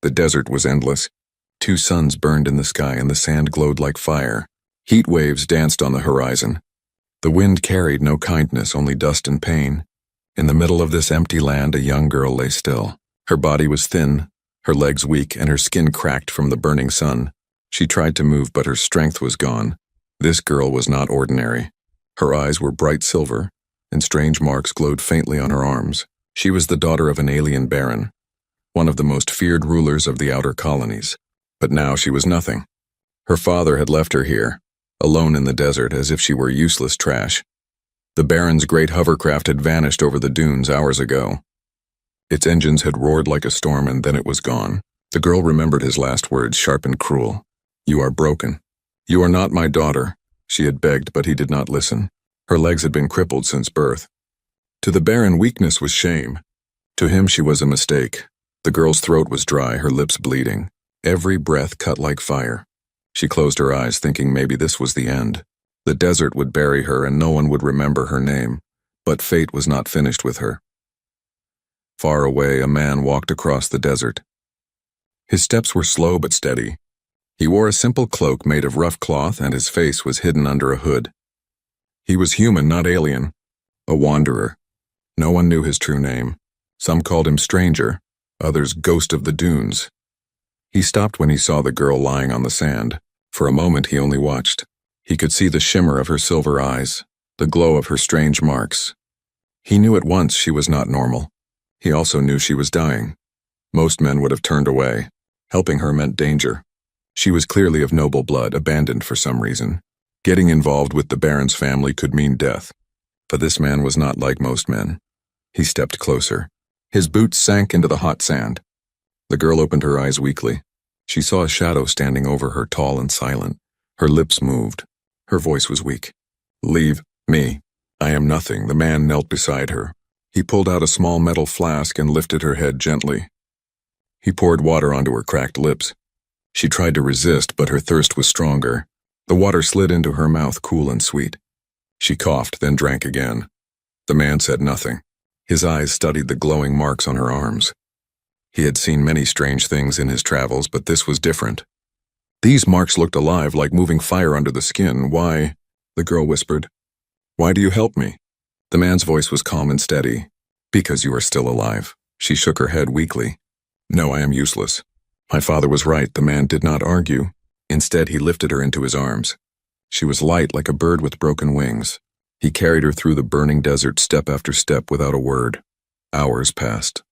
The desert was endless. 2 suns burned in the sky and the sand glowed like fire. Heat waves danced on the horizon. The wind carried no kindness, only dust and pain. In the middle of this empty land, a young girl lay still. Her body was thin, her legs weak, and her skin cracked from the burning sun. She tried to move, but her strength was gone. This girl was not ordinary. Her eyes were bright silver, and strange marks glowed faintly on her arms. She was the daughter of an alien baron, one of the most feared rulers of the outer colonies. But now she was nothing. Her father had left her here, alone in the desert, as if she were useless trash. The baron's great hovercraft had vanished over the dunes hours ago. Its engines had roared like a storm, and then it was gone. The girl remembered his last words, sharp and cruel. "You are broken. You are not my daughter," she had begged, but he did not listen. Her legs had been crippled since birth. To the baron, weakness was shame. To him, she was a mistake. The girl's throat was dry, her lips bleeding. Every breath cut like fire. She closed her eyes, thinking maybe this was the end. The desert would bury her and no one would remember her name. But fate was not finished with her. Far away, a man walked across the desert. His steps were slow but steady. He wore a simple cloak made of rough cloth, and his face was hidden under a hood. He was human, not alien. A wanderer. No one knew his true name. Some called him Stranger, others Ghost of the Dunes. He stopped when he saw the girl lying on the sand. For a moment he only watched. He could see the shimmer of her silver eyes, the glow of her strange marks. He knew at once she was not normal. He also knew she was dying. Most men would have turned away. Helping her meant danger. She was clearly of noble blood, abandoned for some reason. Getting involved with the baron's family could mean death. But this man was not like most men. He stepped closer. His boots sank into the hot sand. The girl opened her eyes weakly. She saw a shadow standing over her, tall and silent. Her lips moved. Her voice was weak. "Leave me. I am nothing." The man knelt beside her. He pulled out a small metal flask and lifted her head gently. He poured water onto her cracked lips. She tried to resist, but her thirst was stronger. The water slid into her mouth, cool and sweet. She coughed, then drank again. The man said nothing. His eyes studied the glowing marks on her arms. He had seen many strange things in his travels, but this was different. These marks looked alive, like moving fire under the skin. "Why?" the girl whispered. "Why do you help me?" The man's voice was calm and steady. "Because you are still alive." She shook her head weakly. "No, I am useless." My father was right. The man did not argue. Instead, he lifted her into his arms. She was light like a bird with broken wings. He carried her through the burning desert, step after step, without a word. Hours passed.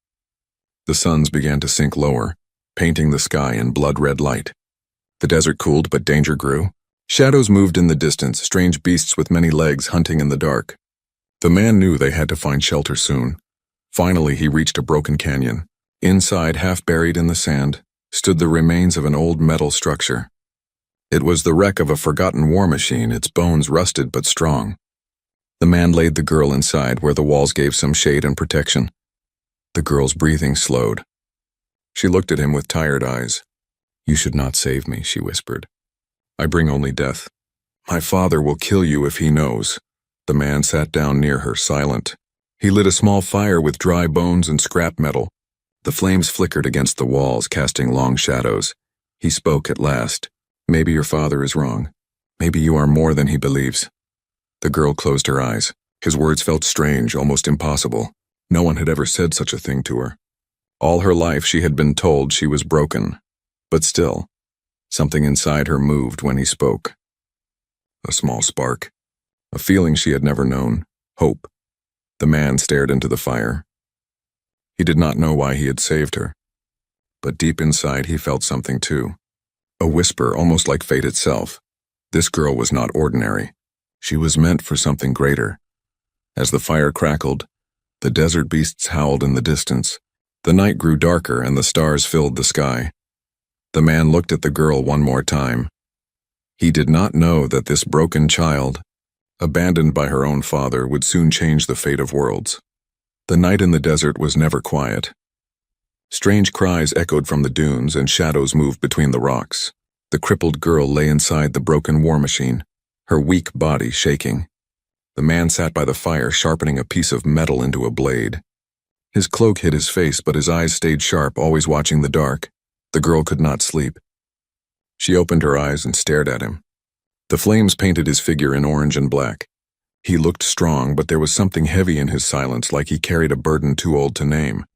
The suns began to sink lower, painting the sky in blood-red light. The desert cooled, but danger grew. Shadows moved in the distance, strange beasts with many legs hunting in the dark. The man knew they had to find shelter soon. Finally, he reached a broken canyon. Inside, half buried in the sand, stood the remains of an old metal structure. It was the wreck of a forgotten war machine, its bones rusted but strong. The man laid the girl inside, where the walls gave some shade and protection. The girl's breathing slowed. She looked at him with tired eyes. "You should not save me," she whispered. "I bring only death. My father will kill you if he knows." The man sat down near her, silent. He lit a small fire with dry bones and scrap metal. The flames flickered against the walls, casting long shadows. He spoke at last. "Maybe your father is wrong. Maybe you are more than he believes." The girl closed her eyes. His words felt strange, almost impossible. No one had ever said such a thing to her. All her life she had been told she was broken. But still, something inside her moved when he spoke. A small spark. A feeling she had never known. Hope. The man stared into the fire. He did not know why he had saved her. But deep inside he felt something too. A whisper, almost like fate itself. This girl was not ordinary. She was meant for something greater. As the fire crackled, the desert beasts howled in the distance. The night grew darker and the stars filled the sky. The man looked at the girl one more time. He did not know that this broken child, abandoned by her own father, would soon change the fate of worlds. The night in the desert was never quiet. Strange cries echoed from the dunes and shadows moved between the rocks. The crippled girl lay inside the broken war machine, her weak body shaking. The man sat by the fire, sharpening a piece of metal into a blade. His cloak hid his face, but his eyes stayed sharp, always watching the dark. The girl could not sleep. She opened her eyes and stared at him. The flames painted his figure in orange and black. He looked strong, but there was something heavy in his silence, like he carried a burden too old to name.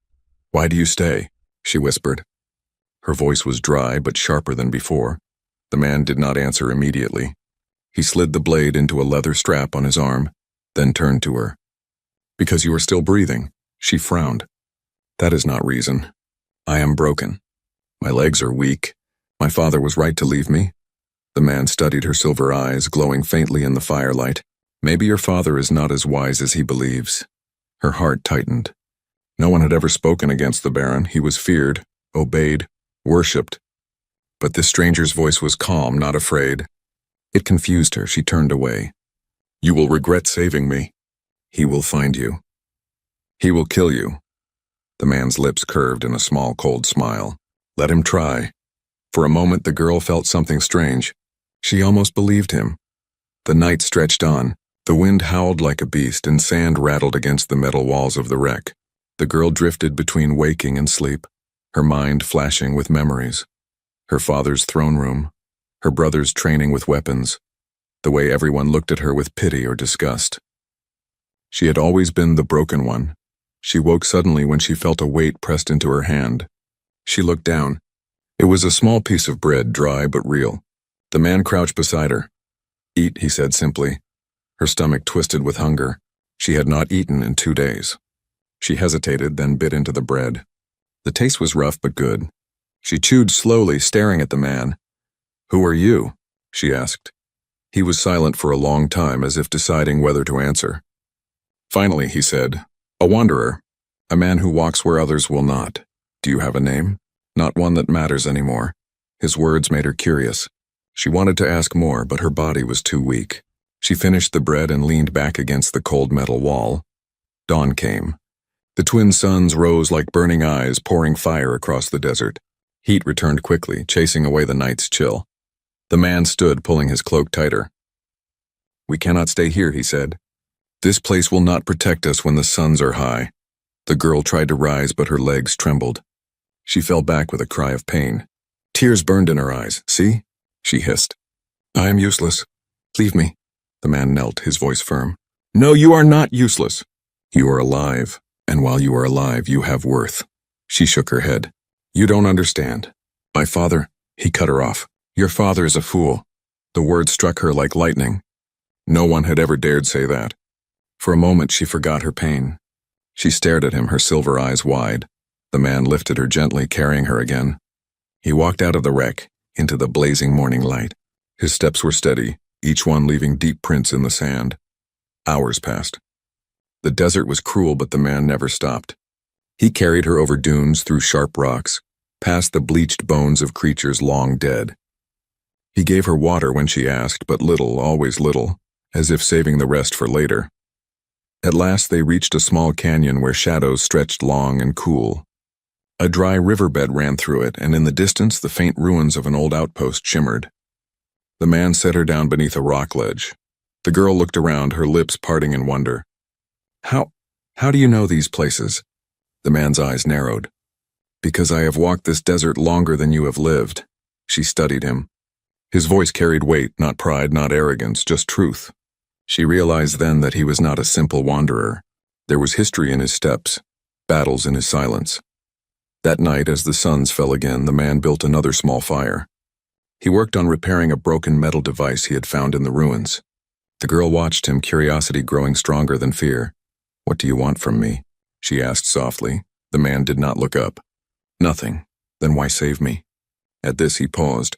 "Why do you stay?" she whispered. Her voice was dry but sharper than before. The man did not answer immediately. He slid the blade into a leather strap on his arm, then turned to her. "Because you are still breathing." She frowned. "That is not reason. I am broken. My legs are weak. My father was right to leave me." The man studied her silver eyes, glowing faintly in the firelight. "Maybe your father is not as wise as he believes." Her heart tightened. No one had ever spoken against the Baron. He was feared, obeyed, worshipped. But this stranger's voice was calm, not afraid. It confused her. She turned away. "You will regret saving me. He will find you. He will kill you." The man's lips curved in a small, cold smile. Let him try. For a moment the girl felt something strange. She almost believed him. The night stretched on. The wind howled like a beast, and sand rattled against the metal walls of the wreck. The girl drifted between waking and sleep, her mind flashing with memories. Her father's throne room, her brother's training with weapons, the way everyone looked at her with pity or disgust. She had always been the broken one. She woke suddenly when she felt a weight pressed into her hand. She looked down. It was a small piece of bread, dry but real. The man crouched beside her. "Eat," he said simply. Her stomach twisted with hunger. She had not eaten in 2 days. She hesitated, then bit into the bread. The taste was rough but good. She chewed slowly, staring at the man. "Who are you?" she asked. He was silent for a long time, as if deciding whether to answer. Finally, he said, "A wanderer, a man who walks where others will not. Do you have a name? Not one that matters anymore." His words made her curious. She wanted to ask more, but her body was too weak. She finished the bread and leaned back against the cold metal wall. Dawn came. The twin suns rose like burning eyes, pouring fire across the desert. Heat returned quickly, chasing away the night's chill. The man stood, pulling his cloak tighter. "We cannot stay here," he said. "This place will not protect us when the suns are high." The girl tried to rise, but her legs trembled. She fell back with a cry of pain. Tears burned in her eyes. "See?" she hissed. "I am useless. Leave me." The man knelt, his voice firm. "No, you are not useless. You are alive, and while you are alive, you have worth." She shook her head. "You don't understand. My father—" He cut her off. "Your father is a fool." The word struck her like lightning. No one had ever dared say that. For a moment she forgot her pain. She stared at him, her silver eyes wide. The man lifted her gently, carrying her again. He walked out of the wreck, into the blazing morning light. His steps were steady, each one leaving deep prints in the sand. Hours passed. The desert was cruel, but the man never stopped. He carried her over dunes, through sharp rocks, past the bleached bones of creatures long dead. He gave her water when she asked, but little, always little, as if saving the rest for later. At last they reached a small canyon where shadows stretched long and cool. A dry riverbed ran through it, and in the distance the faint ruins of an old outpost shimmered. The man set her down beneath a rock ledge. The girl looked around, her lips parting in wonder. How do you know these places?" The man's eyes narrowed. "Because I have walked this desert longer than you have lived." She studied him. His voice carried weight, not pride, not arrogance, just truth. She realized then that he was not a simple wanderer. There was history in his steps, battles in his silence. That night, as the suns fell again, the man built another small fire. He worked on repairing a broken metal device he had found in the ruins. The girl watched him, curiosity growing stronger than fear. "What do you want from me?" she asked softly. The man did not look up. "Nothing. Then why save me?" At this he paused.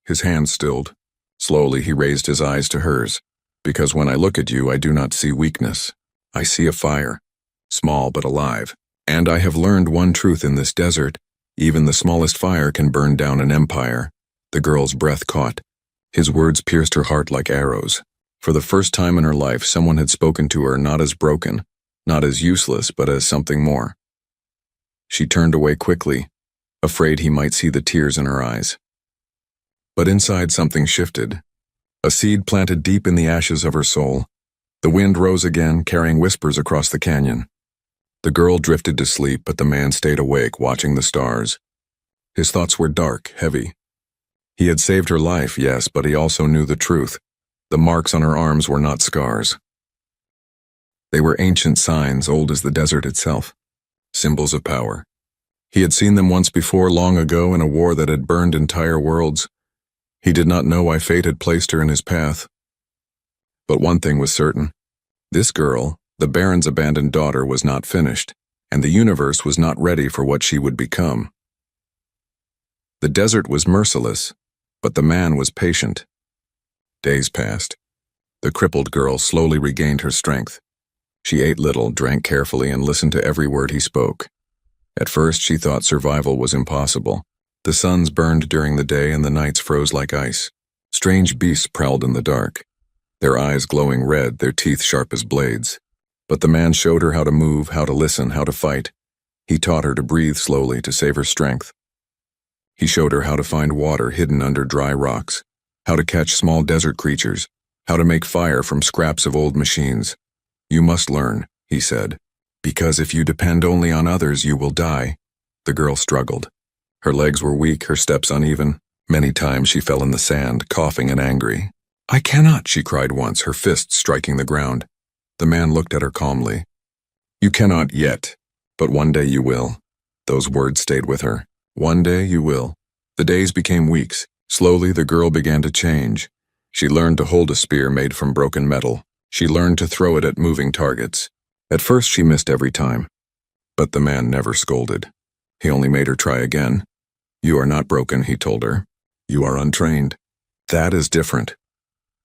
His hand stilled. Slowly he raised his eyes to hers. "Because when I look at you, I do not see weakness. I see a fire, small but alive. And I have learned one truth in this desert. Even the smallest fire can burn down an empire." The girl's breath caught. His words pierced her heart like arrows. For the first time in her life, someone had spoken to her not as broken, not as useless, but as something more. She turned away quickly, afraid he might see the tears in her eyes. But inside something shifted. A seed planted deep in the ashes of her soul. The wind rose again, carrying whispers across the canyon. The girl drifted to sleep, but the man stayed awake, watching the stars. His thoughts were dark, heavy. He had saved her life, yes, but he also knew the truth. The marks on her arms were not scars. They were ancient signs, old as the desert itself. Symbols of power. He had seen them once before, long ago, in a war that had burned entire worlds. He did not know why fate had placed her in his path. But one thing was certain. This girl, the Baron's abandoned daughter, was not finished, and the universe was not ready for what she would become. The desert was merciless, but the man was patient. Days passed. The crippled girl slowly regained her strength. She ate little, drank carefully, and listened to every word he spoke. At first, she thought survival was impossible. The suns burned during the day and the nights froze like ice. Strange beasts prowled in the dark, their eyes glowing red, their teeth sharp as blades. But the man showed her how to move, how to listen, how to fight. He taught her to breathe slowly to save her strength. He showed her how to find water hidden under dry rocks, how to catch small desert creatures, how to make fire from scraps of old machines. "You must learn," he said, "because if you depend only on others, you will die." The girl struggled. Her legs were weak, her steps uneven. Many times she fell in the sand, coughing and angry. "I cannot," she cried once, her fists striking the ground. The man looked at her calmly. "You cannot yet, but one day you will." Those words stayed with her. One day you will. The days became weeks. Slowly the girl began to change. She learned to hold a spear made from broken metal. She learned to throw it at moving targets. At first she missed every time. But the man never scolded. He only made her try again. "You are not broken," he told her. "You are untrained. That is different."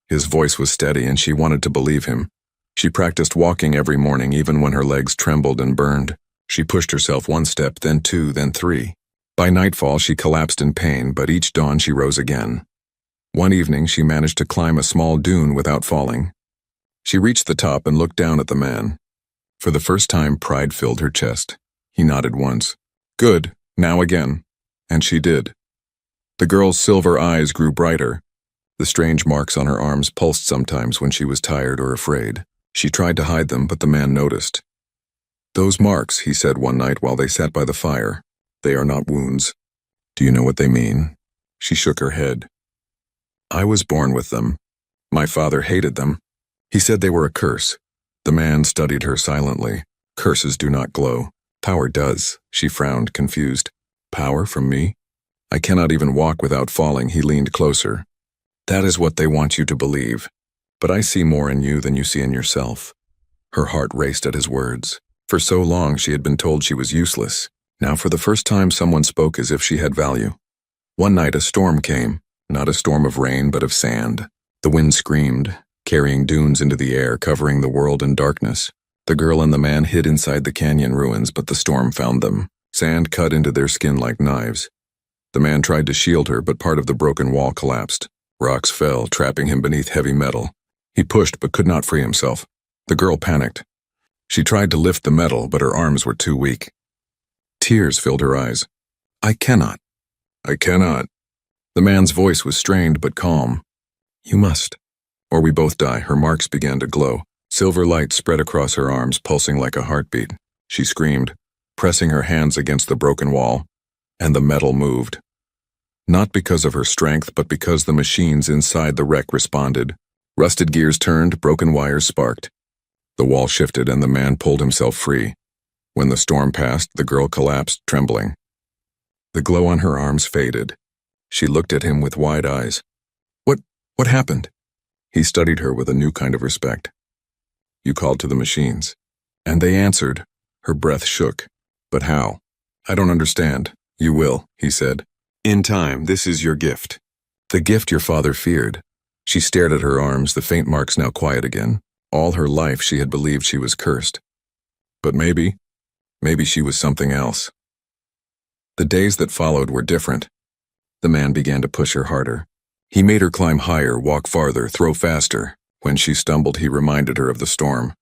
His voice was steady and she wanted to believe him. She practiced walking every morning even when her legs trembled and burned. She pushed herself one step, then two, then three. By nightfall she collapsed in pain, but each dawn she rose again. One evening she managed to climb a small dune without falling. She reached the top and looked down at the man. For the first time, pride filled her chest. He nodded once. "Good, now again." And she did. The girl's silver eyes grew brighter. The strange marks on her arms pulsed sometimes when she was tired or afraid. She tried to hide them, but the man noticed. "Those marks," he said one night while they sat by the fire, "they are not wounds. Do you know what they mean?" She shook her head. "I was born with them. My father hated them. He said they were a curse." The man studied her silently. "Curses do not glow. Power does." She frowned, confused. "Power from me? I cannot even walk without falling." He leaned closer. "That is what they want you to believe. But I see more in you than you see in yourself." Her heart raced at his words. For so long she had been told she was useless. Now for the first time someone spoke as if she had value. One night a storm came, not a storm of rain but of sand. The wind screamed, carrying dunes into the air, covering the world in darkness. The girl and the man hid inside the canyon ruins, but the storm found them. Sand cut into their skin like knives. The man tried to shield her, but part of the broken wall collapsed. Rocks fell, trapping him beneath heavy metal. He pushed but could not free himself. The girl panicked. She tried to lift the metal, but her arms were too weak. Tears filled her eyes. "I cannot. I cannot." The man's voice was strained but calm. "You must, or we both die." Her marks began to glow. Silver light spread across her arms, pulsing like a heartbeat. She screamed, pressing her hands against the broken wall, and the metal moved. Not because of her strength, but because the machines inside the wreck responded. Rusted gears turned, broken wires sparked. The wall shifted and the man pulled himself free. When the storm passed, the girl collapsed, trembling. The glow on her arms faded. She looked at him with wide eyes. What happened?" He studied her with a new kind of respect. "You called to the machines. And they answered." Her breath shook. "But how?" "I don't understand." "You will," he said. "In time, this is your gift. The gift your father feared." She stared at her arms, the faint marks now quiet again. All her life she had believed she was cursed. But maybe she was something else. The days that followed were different. The man began to push her harder. He made her climb higher, walk farther, throw faster. When she stumbled, he reminded her of the storm.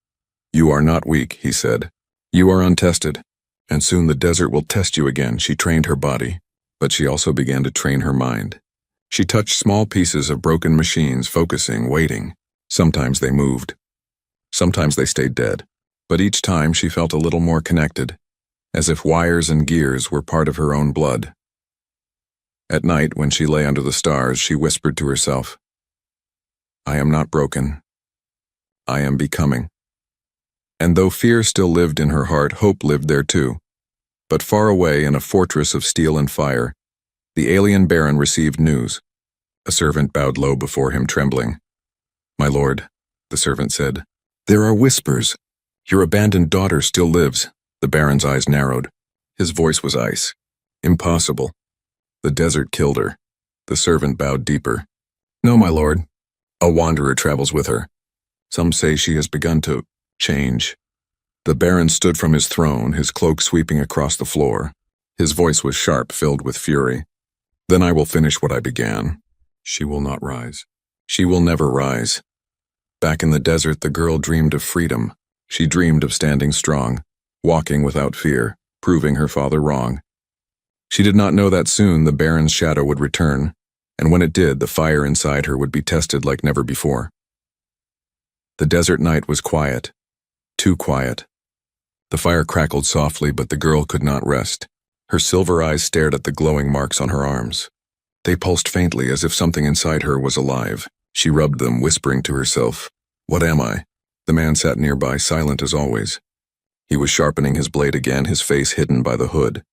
"You are not weak," he said. "You are untested, and soon the desert will test you again." She trained her body, but she also began to train her mind. She touched small pieces of broken machines, focusing, waiting. Sometimes they moved. Sometimes they stayed dead. But each time she felt a little more connected, as if wires and gears were part of her own blood. At night, when she lay under the stars, she whispered to herself, "I am not broken. I am becoming." And though fear still lived in her heart, hope lived there too. But far away in a fortress of steel and fire, the alien baron received news. A servant bowed low before him, trembling. "My lord," the servant said, "there are whispers. Your abandoned daughter still lives." The baron's eyes narrowed. His voice was ice. "Impossible. The desert killed her." The servant bowed deeper. "No, my lord. A wanderer travels with her. Some say she has begun to change." The baron stood from his throne, his cloak sweeping across the floor. His voice was sharp, filled with fury. "Then I will finish what I began. She will not rise. She will never rise." Back in the desert, the girl dreamed of freedom. She dreamed of standing strong, walking without fear, proving her father wrong. She did not know that soon the baron's shadow would return, and when it did, the fire inside her would be tested like never before. The desert night was quiet, too quiet. The fire crackled softly, but the girl could not rest. Her silver eyes stared at the glowing marks on her arms. They pulsed faintly as if something inside her was alive. She rubbed them, whispering to herself, "What am I?" The man sat nearby, silent as always. He was sharpening his blade again, his face hidden by the hood.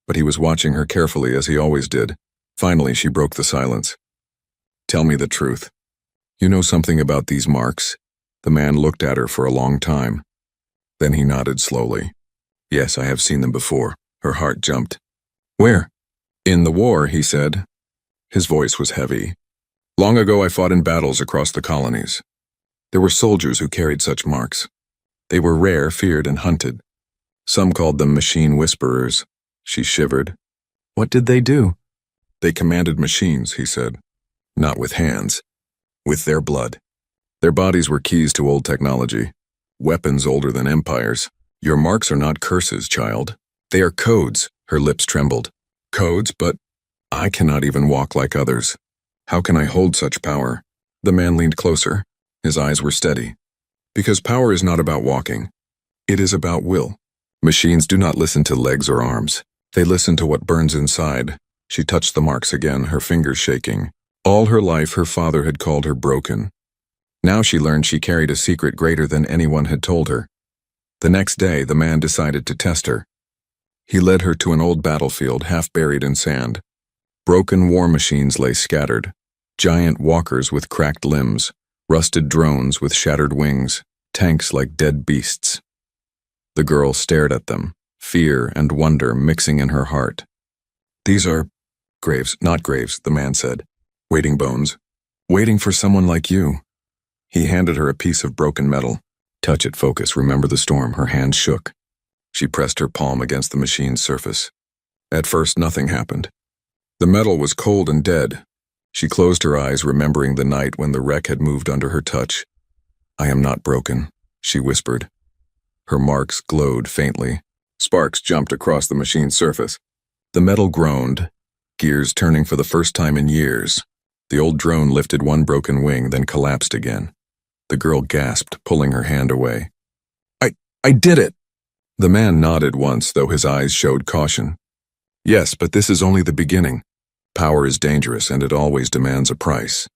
But he was watching her carefully, as he always did. Finally, she broke the silence. "Tell me the truth. You know something about these marks?" The man looked at her for a long time. Then he nodded slowly. "Yes, I have seen them before." Her heart jumped. "Where?" "In the war," he said. His voice was heavy. "Long ago I fought in battles across the colonies. There were soldiers who carried such marks. They were rare, feared, and hunted. Some called them machine whisperers." She shivered. "What did they do?" "They commanded machines," he said. "Not with hands. With their blood. Their bodies were keys to old technology. Weapons older than empires. Your marks are not curses, child. They are codes." Her lips trembled. "Codes, but I cannot even walk like others. How can I hold such power?" The man leaned closer. His eyes were steady. "Because power is not about walking. It is about will. Machines do not listen to legs or arms. They listen to what burns inside." She touched the marks again, her fingers shaking. All her life, her father had called her broken. Now she learned she carried a secret greater than anyone had told her. The next day, the man decided to test her. He led her to an old battlefield, half buried in sand. Broken war machines lay scattered. Giant walkers with cracked limbs. Rusted drones with shattered wings. Tanks like dead beasts. The girl stared at them, fear and wonder mixing in her heart. "These are graves, not graves," the man said. "Waiting bones. Waiting for someone like you." He handed her a piece of broken metal. "Touch it, focus, remember the storm." Her hands shook. She pressed her palm against the machine's surface. At first, nothing happened. The metal was cold and dead. She closed her eyes, remembering the night when the wreck had moved under her touch. "I am not broken," she whispered. Her marks glowed faintly. Sparks jumped across the machine's surface. The metal groaned, gears turning for the first time in years. The old drone lifted one broken wing, then collapsed again. The girl gasped, pulling her hand away. I did it!" The man nodded once, though his eyes showed caution. "Yes, but this is only the beginning. Power is dangerous, and it always demands a price."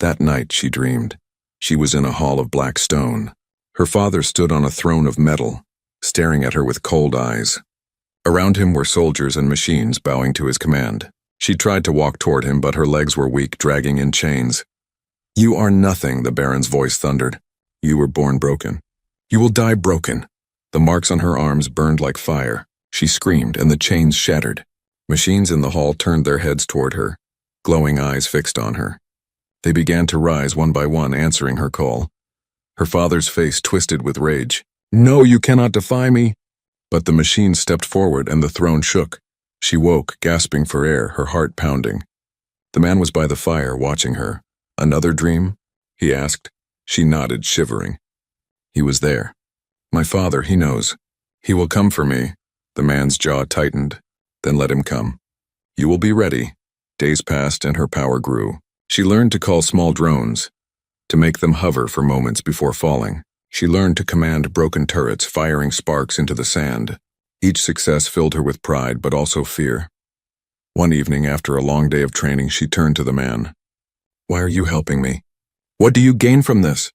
That night, she dreamed. She was in a hall of black stone. Her father stood on a throne of metal, staring at her with cold eyes. Around him were soldiers and machines bowing to his command. She tried to walk toward him, but her legs were weak, dragging in chains. "You are nothing," the baron's voice thundered. "You were born broken. You will die broken." The marks on her arms burned like fire. She screamed, and the chains shattered. Machines in the hall turned their heads toward her, glowing eyes fixed on her. They began to rise one by one, answering her call. Her father's face twisted with rage. "No, you cannot defy me!" But the machine stepped forward, and the throne shook. She woke, gasping for air, her heart pounding. The man was by the fire, watching her. "Another dream?" he asked. She nodded, shivering. He was there. "My father, he knows. He will come for me." The man's jaw tightened. "Then let him come. You will be ready." Days passed, and her power grew. She learned to call small drones, to make them hover for moments before falling. She learned to command broken turrets, firing sparks into the sand. Each success filled her with pride, but also fear. One evening, after a long day of training, she turned to the man. "Why are you helping me? What do you gain from this?"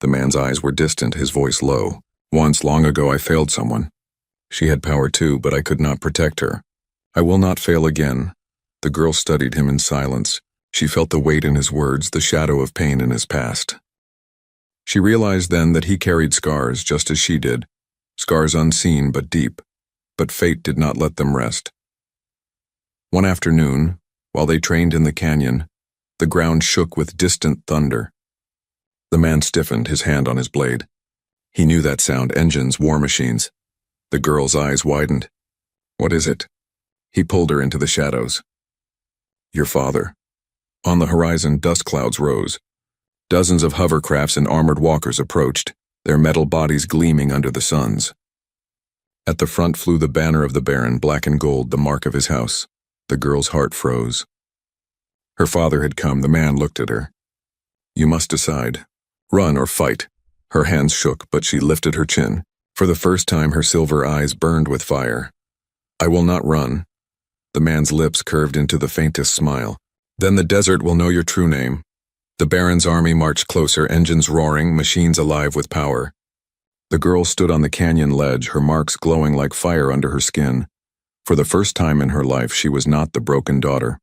The man's eyes were distant, his voice low. "Once, long ago, I failed someone. She had power too, but I could not protect her. I will not fail again." The girl studied him in silence. She felt the weight in his words, the shadow of pain in his past. She realized then that he carried scars just as she did, scars unseen but deep, but fate did not let them rest. One afternoon, while they trained in the canyon, the ground shook with distant thunder. The man stiffened, his hand on his blade. He knew that sound, engines, war machines. The girl's eyes widened. "What is it?" He pulled her into the shadows. "Your father." On the horizon, dust clouds rose. Dozens of hovercrafts and armored walkers approached, their metal bodies gleaming under the suns. At the front flew the banner of the Baron, black and gold, the mark of his house. The girl's heart froze. Her father had come. The man looked at her. "You must decide. Run or fight." Her hands shook, but she lifted her chin. For the first time, her silver eyes burned with fire. "I will not run." The man's lips curved into the faintest smile. "Then the desert will know your true name." The Baron's army marched closer, engines roaring, machines alive with power. The girl stood on the canyon ledge, her marks glowing like fire under her skin. For the first time in her life, she was not the broken daughter.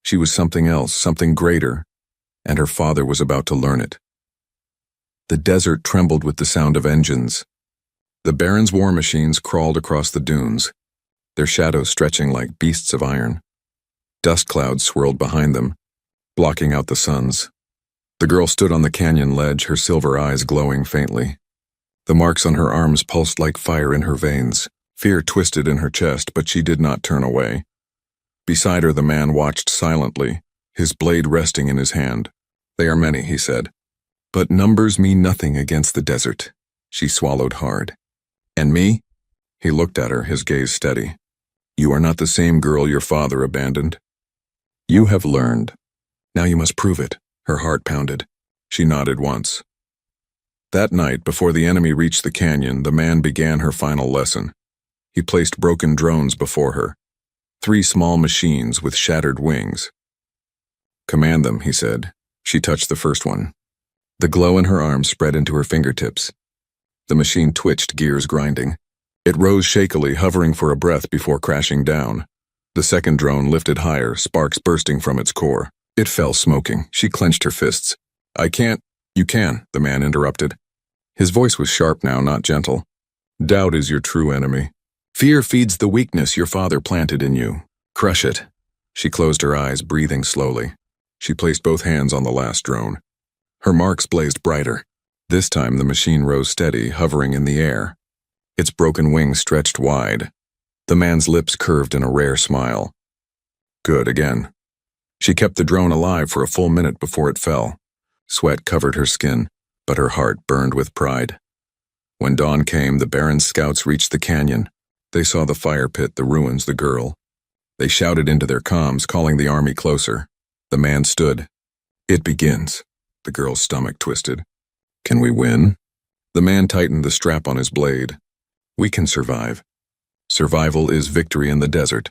She was something else, something greater, and her father was about to learn it. The desert trembled with the sound of engines. The Baron's war machines crawled across the dunes, their shadows stretching like beasts of iron. Dust clouds swirled behind them, blocking out the suns. The girl stood on the canyon ledge, her silver eyes glowing faintly. The marks on her arms pulsed like fire in her veins. Fear twisted in her chest, but she did not turn away. Beside her, the man watched silently, his blade resting in his hand. "They are many," he said. "But numbers mean nothing against the desert." She swallowed hard. "And me?" He looked at her, his gaze steady. "You are not the same girl your father abandoned. You have learned. Now you must prove it." Her heart pounded. She nodded once. That night, before the enemy reached the canyon, the man began her final lesson. He placed broken drones before her, 3 small machines with shattered wings. "Command them," he said. She touched the first one. The glow in her arms spread into her fingertips. The machine twitched, gears grinding. It rose shakily, hovering for a breath before crashing down. The second drone lifted higher, sparks bursting from its core. It fell smoking. She clenched her fists. "I can't." "You can," the man interrupted. His voice was sharp now, not gentle. "Doubt is your true enemy. Fear feeds the weakness your father planted in you. Crush it." She closed her eyes, breathing slowly. She placed both hands on the last drone. Her marks blazed brighter. This time the machine rose steady, hovering in the air. Its broken wings stretched wide. The man's lips curved in a rare smile. "Good, again." She kept the drone alive for a full minute before it fell. Sweat covered her skin, but her heart burned with pride. When dawn came, the Baron's scouts reached the canyon. They saw the fire pit, the ruins, the girl. They shouted into their comms, calling the army closer. The man stood. "It begins." The girl's stomach twisted. "Can we win?" The man tightened the strap on his blade. "We can survive. Survival is victory in the desert."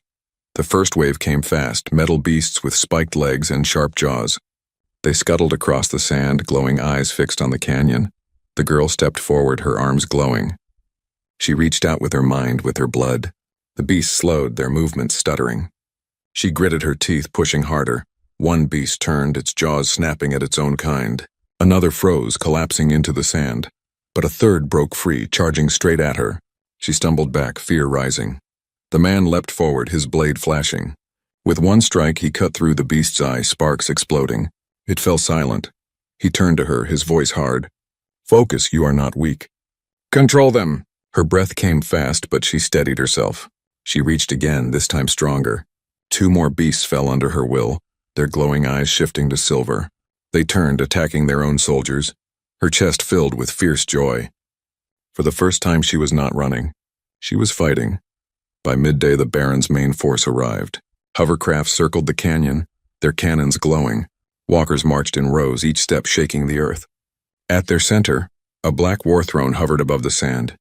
The first wave came fast, metal beasts with spiked legs and sharp jaws. They scuttled across the sand, glowing eyes fixed on the canyon. The girl stepped forward, her arms glowing. She reached out with her mind, with her blood. The beasts slowed, their movements stuttering. She gritted her teeth, pushing harder. One beast turned, its jaws snapping at its own kind. Another froze, collapsing into the sand. But a third broke free, charging straight at her. She stumbled back, fear rising. The man leapt forward, his blade flashing. With one strike, he cut through the beast's eye, sparks exploding. It fell silent. He turned to her, his voice hard. "Focus, you are not weak." "Control them!" Her breath came fast, but she steadied herself. She reached again, this time stronger. 2 more beasts fell under her will, their glowing eyes shifting to silver. They turned, attacking their own soldiers. Her chest filled with fierce joy. For the first time, she was not running. She was fighting. By midday, the Baron's main force arrived. Hovercrafts circled the canyon, their cannons glowing. Walkers marched in rows, each step shaking the earth. At their center, a black war throne hovered above the sand,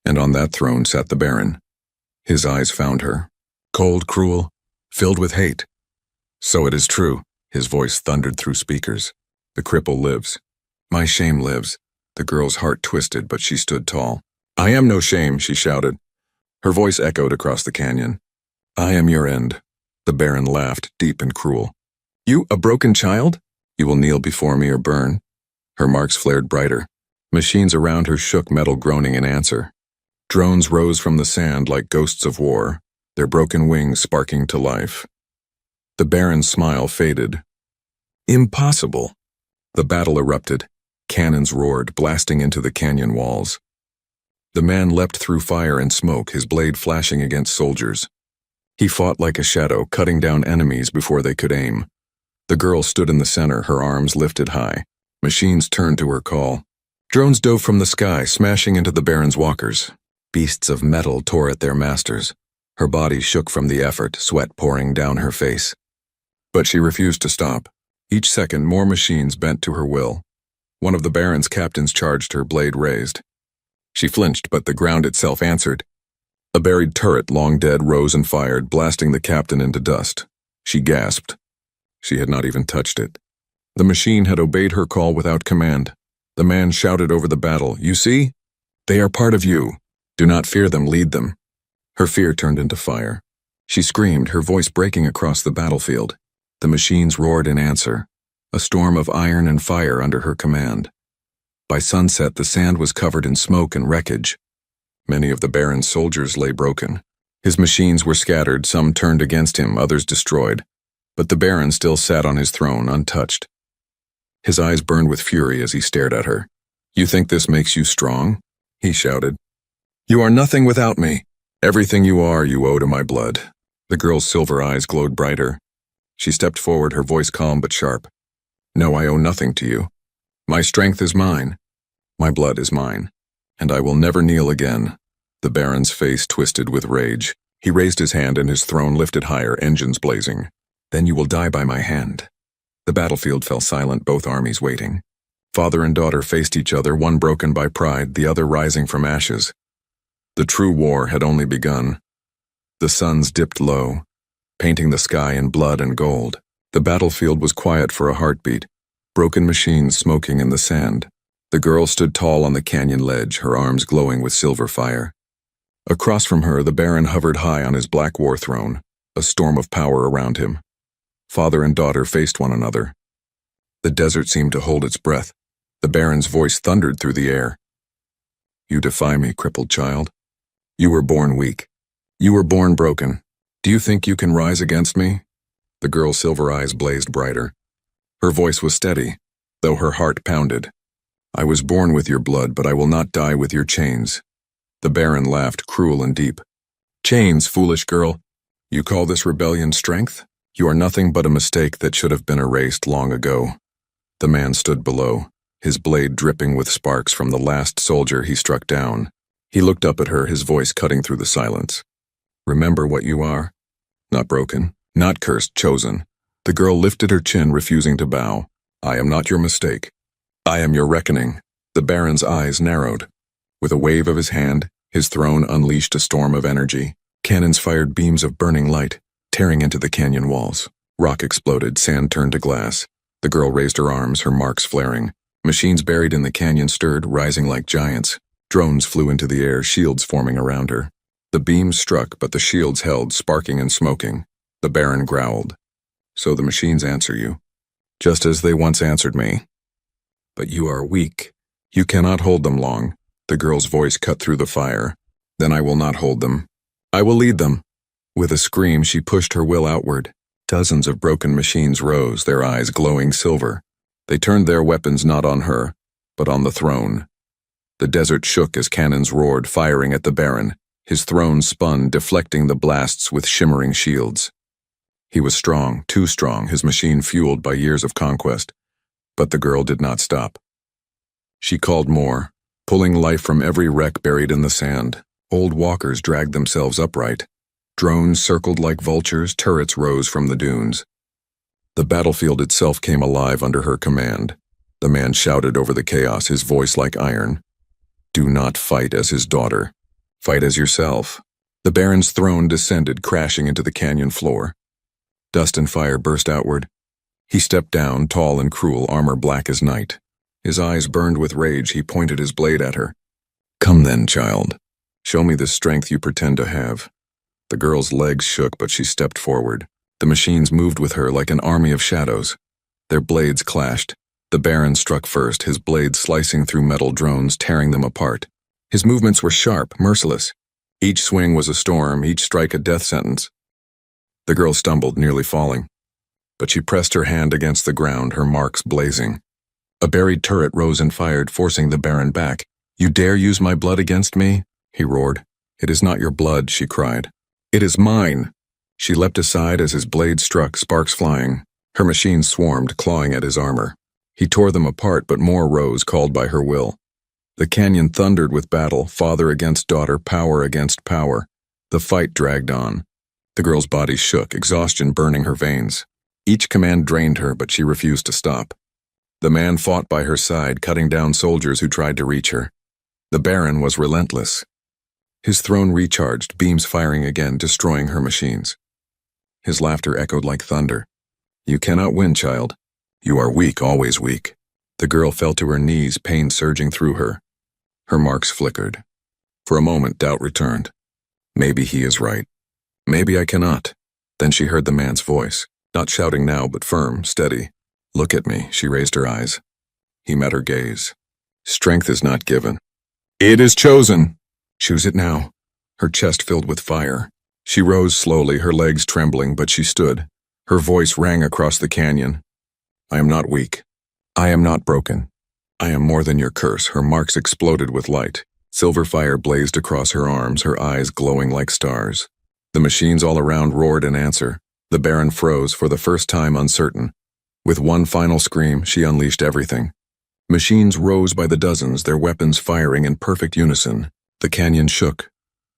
and on that throne sat the Baron. His eyes found her. Cold, cruel, filled with hate. So it is true, his voice thundered through speakers. The cripple lives. My shame lives. The girl's heart twisted, but she stood tall. I am no shame, she shouted. Her voice echoed across the canyon. I am your end. The Baron laughed, deep and cruel. You, a broken child? You will kneel before me or burn. Her marks flared brighter. Machines around her shook, metal groaning in answer. Drones rose from the sand like ghosts of war, their broken wings sparking to life. The Baron's smile faded. Impossible. The battle erupted. Cannons roared, blasting into the canyon walls. The man leapt through fire and smoke, his blade flashing against soldiers. He fought like a shadow, cutting down enemies before they could aim. The girl stood in the center, her arms lifted high. Machines turned to her call. Drones dove from the sky, smashing into the Baron's walkers. Beasts of metal tore at their masters. Her body shook from the effort, sweat pouring down her face. But she refused to stop. Each second, more machines bent to her will. One of the Baron's captains charged her, blade raised. She flinched, but the ground itself answered. A buried turret, long dead, rose and fired, blasting the captain into dust. She gasped. She had not even touched it. The machine had obeyed her call without command. The man shouted over the battle, You see? They are part of you. Do not fear them, lead them. Her fear turned into fire. She screamed, her voice breaking across the battlefield. The machines roared in answer, a storm of iron and fire under her command. By sunset, the sand was covered in smoke and wreckage. Many of the Baron's soldiers lay broken. His machines were scattered, some turned against him, others destroyed. But the Baron still sat on his throne, untouched. His eyes burned with fury as he stared at her. You think this makes you strong? He shouted. You are nothing without me. Everything you are, you owe to my blood. The girl's silver eyes glowed brighter. She stepped forward, her voice calm but sharp. No, I owe nothing to you. My strength is mine. My blood is mine. And I will never kneel again. The Baron's face twisted with rage. He raised his hand and his throne lifted higher, engines blazing. Then you will die by my hand. The battlefield fell silent, both armies waiting. Father and daughter faced each other, one broken by pride, the other rising from ashes. The true war had only begun. The suns dipped low, painting the sky in blood and gold. The battlefield was quiet for a heartbeat, broken machines smoking in the sand. The girl stood tall on the canyon ledge, her arms glowing with silver fire. Across from her, the Baron hovered high on his black war throne, a storm of power around him. Father and daughter faced one another. The desert seemed to hold its breath. The Baron's voice thundered through the air. You defy me, crippled child. You were born weak. You were born broken. Do you think you can rise against me? The girl's silver eyes blazed brighter. Her voice was steady, though her heart pounded. I was born with your blood, but I will not die with your chains. The Baron laughed, cruel and deep. Chains, foolish girl. You call this rebellion strength? You are nothing but a mistake that should have been erased long ago. The man stood below, his blade dripping with sparks from the last soldier he struck down. He looked up at her, his voice cutting through the silence. Remember what you are. Not broken, not cursed, chosen. The girl lifted her chin, refusing to bow. I am not your mistake. I am your reckoning. The Baron's eyes narrowed. With a wave of his hand, his throne unleashed a storm of energy. Cannons fired beams of burning light, tearing into the canyon walls. Rock exploded, sand turned to glass. The girl raised her arms, her marks flaring. Machines buried in the canyon stirred, rising like giants. Drones flew into the air, shields forming around her. The beams struck, but the shields held, sparking and smoking. The Baron growled. So the machines answer you, just as they once answered me. But you are weak. You cannot hold them long. The girl's voice cut through the fire. Then I will not hold them. I will lead them. With a scream, she pushed her will outward. Dozens of broken machines rose, their eyes glowing silver. They turned their weapons not on her, but on the throne. The desert shook as cannons roared, firing at the Baron. His throne spun, deflecting the blasts with shimmering shields. He was strong, too strong, his machine fueled by years of conquest. But the girl did not stop. She called more, pulling life from every wreck buried in the sand. Old walkers dragged themselves upright. Drones circled like vultures, turrets rose from the dunes. The battlefield itself came alive under her command. The man shouted over the chaos, his voice like iron. Do not fight as his daughter. Fight as yourself. The Baron's throne descended, crashing into the canyon floor. Dust and fire burst outward. He stepped down, tall and cruel, armor black as night. His eyes burned with rage. He pointed his blade at her. "Come then, child. Show me the strength you pretend to have." The girl's legs shook, but she stepped forward. The machines moved with her like an army of shadows. Their blades clashed. The Baron struck first, his blades slicing through metal drones, tearing them apart. His movements were sharp, merciless. Each swing was a storm, each strike a death sentence. The girl stumbled, nearly falling. But she pressed her hand against the ground, her marks blazing. A buried turret rose and fired, forcing the Baron back. "You dare use my blood against me?" he roared. "It is not your blood," she cried. "It is mine." She leapt aside as his blade struck, sparks flying. Her machines swarmed, clawing at his armor. He tore them apart, but more rose, called by her will. The canyon thundered with battle, father against daughter, power against power. The fight dragged on. The girl's body shook, exhaustion burning her veins. Each command drained her, but she refused to stop. The man fought by her side, cutting down soldiers who tried to reach her. The Baron was relentless. His throne recharged, beams firing again, destroying her machines. His laughter echoed like thunder. "You cannot win, child. You are weak, always weak." The girl fell to her knees, pain surging through her. Her marks flickered. For a moment, doubt returned. Maybe he is right. Maybe I cannot. Then she heard the man's voice, not shouting now, but firm, steady. "Look at me," she raised her eyes. He met her gaze. "Strength is not given. It is chosen. Choose it now." Her chest filled with fire. She rose slowly, her legs trembling, but she stood. Her voice rang across the canyon. "I am not weak. I am not broken. I am more than your curse." Her marks exploded with light. Silver fire blazed across her arms, her eyes glowing like stars. The machines all around roared in answer. The Baron froze, for the first time uncertain. With one final scream, she unleashed everything. Machines rose by the dozens, their weapons firing in perfect unison. The canyon shook.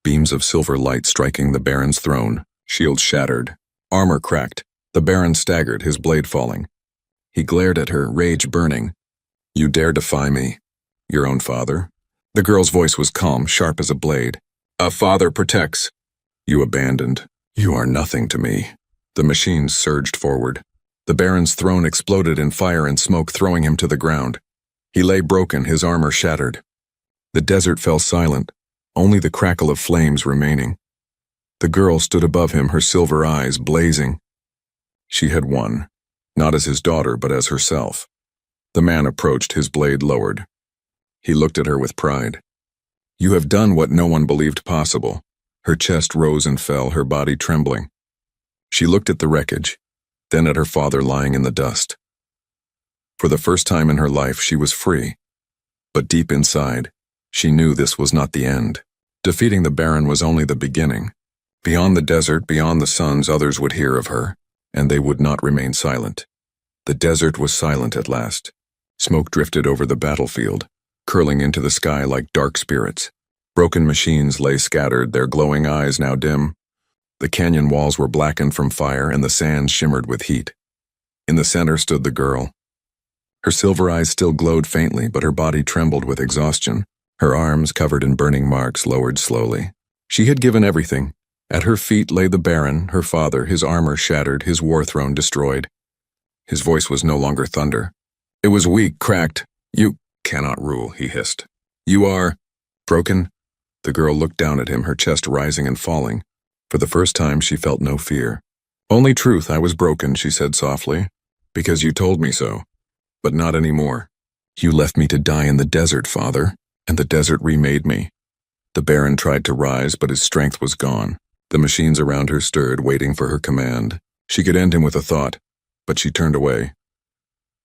Beams of silver light striking the Baron's throne. Shields shattered. Armor cracked. The Baron staggered, his blade falling. He glared at her, rage burning. "You dare defy me? Your own father?" The girl's voice was calm, sharp as a blade. "A father protects. You abandoned. You are nothing to me." The machines surged forward. The Baron's throne exploded in fire and smoke, throwing him to the ground. He lay broken, his armor shattered. The desert fell silent, only the crackle of flames remaining. The girl stood above him, her silver eyes blazing. She had won, not as his daughter, but as herself. The man approached, his blade lowered. He looked at her with pride. "You have done what no one believed possible." Her chest rose and fell, her body trembling. She looked at the wreckage, then at her father lying in the dust. For the first time in her life, she was free. But deep inside, she knew this was not the end. Defeating the Baron was only the beginning. Beyond the desert, beyond the suns, others would hear of her, and they would not remain silent. The desert was silent at last. Smoke drifted over the battlefield, curling into the sky like dark spirits. Broken machines lay scattered, their glowing eyes now dim. The canyon walls were blackened from fire, and the sand shimmered with heat. In the center stood the girl. Her silver eyes still glowed faintly, but her body trembled with exhaustion. Her arms, covered in burning marks, lowered slowly. She had given everything. At her feet lay the Baron, her father, his armor shattered, his war throne destroyed. His voice was no longer thunder. It was weak, cracked. "You cannot rule," he hissed. "You are broken." The girl looked down at him, her chest rising and falling. For the first time, she felt no fear. "Only truth, I was broken," she said softly. "Because you told me so. But not anymore. You left me to die in the desert, father, and the desert remade me." The Baron tried to rise, but his strength was gone. The machines around her stirred, waiting for her command. She could end him with a thought, but she turned away.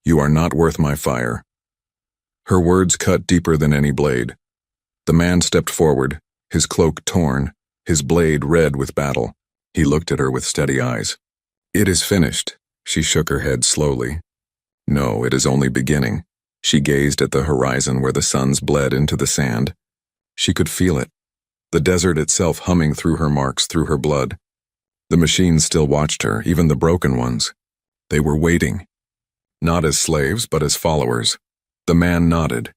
"You are not worth my fire." Her words cut deeper than any blade. The man stepped forward, his cloak torn, his blade red with battle. He looked at her with steady eyes. "It is finished." She shook her head slowly. "No, it is only beginning." She gazed at the horizon where the suns bled into the sand. She could feel it, the desert itself humming through her marks, through her blood. The machines still watched her, even the broken ones. They were waiting. Not as slaves, but as followers. The man nodded.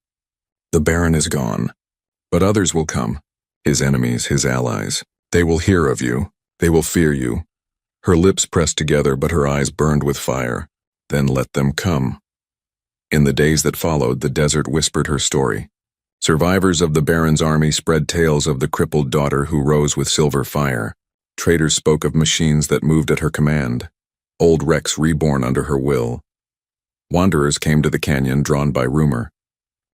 "The Baron is gone. But others will come. His enemies, his allies. They will hear of you. They will fear you." Her lips pressed together, but her eyes burned with fire. Then let them come. In the days that followed, the desert whispered her story. Survivors of the Baron's army spread tales of the crippled daughter who rose with silver fire. Traders spoke of machines that moved at her command. Old wrecks reborn under her will. Wanderers came to the canyon drawn by rumor.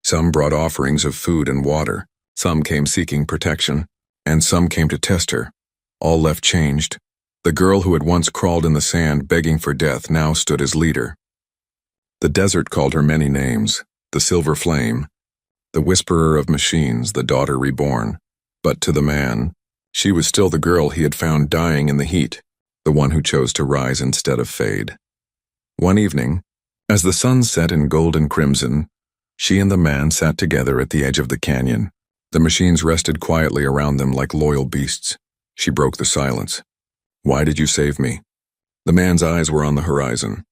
Some brought offerings of food and water. Some came seeking protection. And some came to test her. All left changed. The girl who had once crawled in the sand begging for death now stood as leader. The desert called her many names: the Silver Flame, the Whisperer of Machines, the Daughter Reborn. But to the man, she was still the girl he had found dying in the heat, the one who chose to rise instead of fade. One evening, as the sun set in gold and crimson, she and the man sat together at the edge of the canyon. The machines rested quietly around them like loyal beasts. She broke the silence. "Why did you save me?" The man's eyes were on the horizon.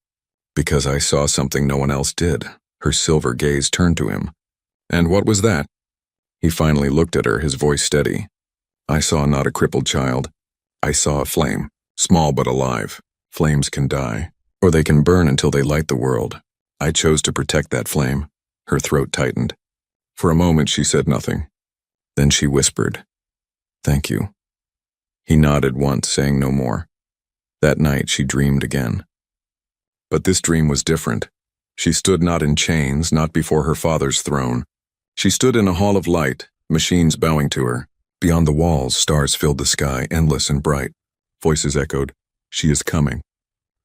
"Because I saw something no one else did." Her silver gaze turned to him. "And what was that?" He finally looked at her, his voice steady. "I saw not a crippled child. I saw a flame, small but alive. Flames can die, or they can burn until they light the world. I chose to protect that flame." Her throat tightened. For a moment she said nothing. Then she whispered, "Thank you." He nodded once, saying no more. That night she dreamed again. But this dream was different. She stood not in chains, not before her father's throne. She stood in a hall of light, machines bowing to her. Beyond the walls, stars filled the sky, endless and bright. Voices echoed, "She is coming.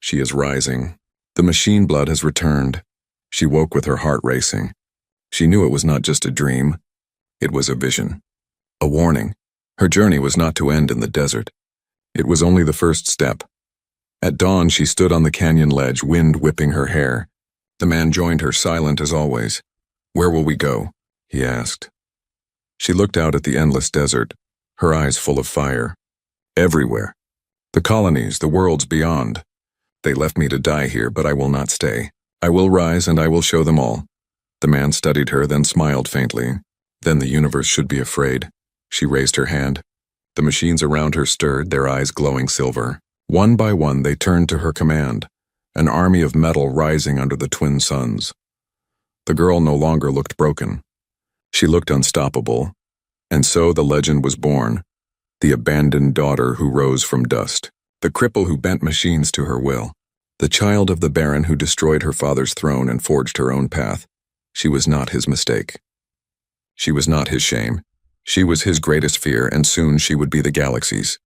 She is rising. The machine blood has returned." She woke with her heart racing. She knew it was not just a dream. It was a vision. A warning. Her journey was not to end in the desert. It was only the first step. At dawn, she stood on the canyon ledge, wind whipping her hair. The man joined her, silent as always. "Where will we go?" he asked. She looked out at the endless desert, her eyes full of fire. "Everywhere. The colonies, the worlds beyond. They left me to die here, but I will not stay. I will rise and I will show them all." The man studied her, then smiled faintly. "Then the universe should be afraid." She raised her hand. The machines around her stirred, their eyes glowing silver. One by one they turned to her command, an army of metal rising under the twin suns. The girl no longer looked broken. She looked unstoppable. And so the legend was born. The abandoned daughter who rose from dust. The cripple who bent machines to her will. The child of the Baron who destroyed her father's throne and forged her own path. She was not his mistake. She was not his shame. She was his greatest fear, and soon she would be the galaxy's.